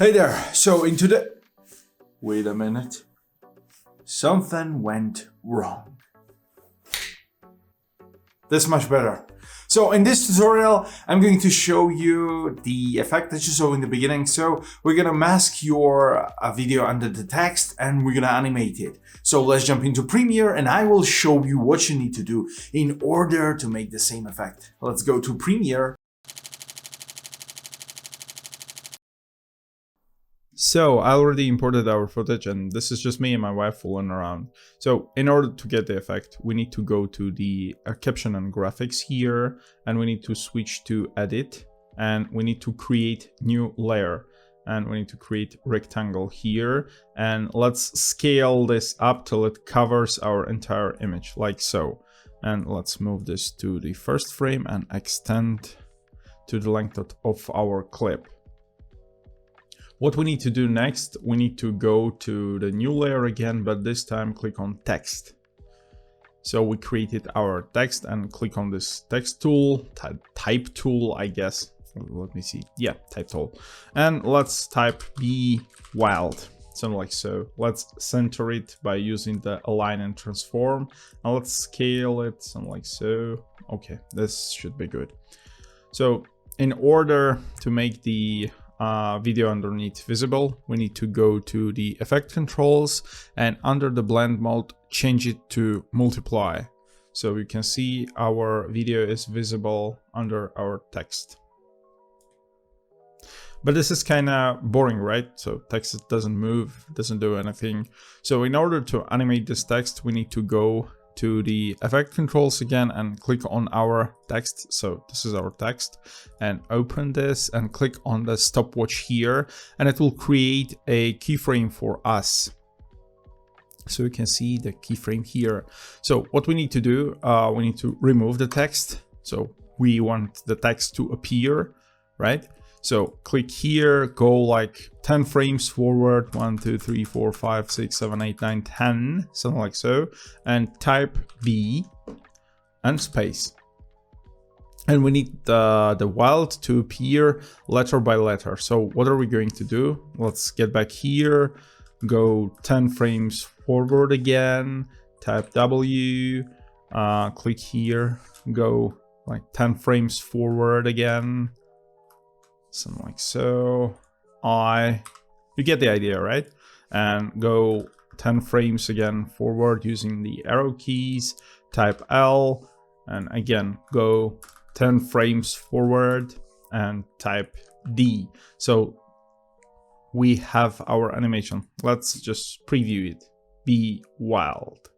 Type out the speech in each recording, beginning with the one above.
Hey there, so in today... Wait a minute. Something went wrong. That's much better. So in this tutorial, I'm going to show you the effect that you saw in the beginning. So we're gonna mask your video under the text and we're gonna animate it. So let's jump into Premiere and I will show you what you need to do in order to make the same effect. Let's go to Premiere. So I already imported our footage and this is just me and my wife fooling around. So in order to get the effect, we need to go to the caption and graphics here and we need to switch to edit and we need to create new layer and we need to create rectangle here and let's scale this up till it covers our entire image like so. And let's move this to the first frame and extend to the length of our clip. What we need to do next, we need to go to the new layer again, but this time click on text. So we created our text and click on this text tool, type tool, I guess. Let me see. Yeah, type tool. And let's type be wild, something like so. Let's center it by using the align and transform. And let's scale it, something like so. Okay, this should be good. So in order to make the video underneath visible, we need to go to the effect controls and under the blend mode change it to multiply, so you can see our video is visible under our text. But this is kind of boring, right? So text doesn't move, doesn't do anything. So in order to animate this text, we need to go to the effect controls again and click on our text. So this is our text and open this and click on the stopwatch here and it will create a keyframe for us. So you can see the keyframe here. So what we need to do, we need to remove the text. So we want the text to appear, right? So click here, go like 10 frames forward, 1, 2, 3, 4, 5, 6, 7, 8, 9, 10, something like so, and type B and space. And we need the wild to appear letter by letter. So what are we going to do? Let's get back here, go 10 frames forward again, type W, click here, go like 10 frames forward again. Something like so. You get the idea, right? And go 10 frames again forward using the arrow keys, type L, and again go 10 frames forward and type D. So we have our animation. Let's just preview it. Be wild.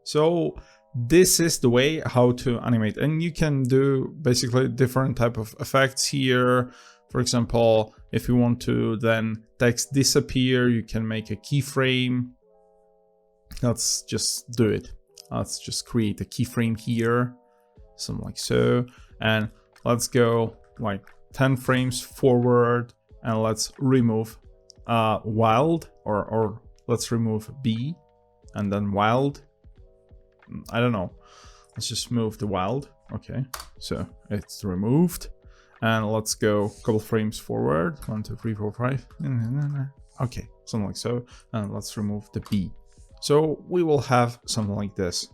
So this is the way how to animate, and you can do basically different type of effects here. For example, if you want to then text disappear, you can make a keyframe. Let's just do it. Let's just create a keyframe here, something like so, and let's go like 10 frames forward and let's remove wild or let's remove B and then wild. I don't know. Let's just move the wild. Okay, so it's removed. And let's go a couple frames forward. 1, 2, 3, 4, 5. Okay, something like so. And let's remove the B. So we will have something like this.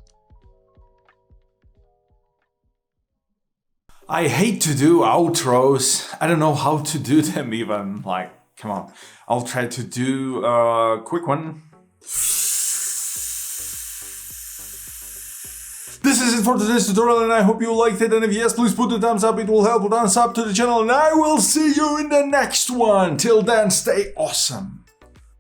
I hate to do outros. I don't know how to do them even. Like, come on. I'll try to do a quick one. This is it for today's tutorial and I hope you liked it, and if yes, please put the thumbs up, it will help. Thumbs up to the channel and I will see you in the next one. Till then, stay awesome.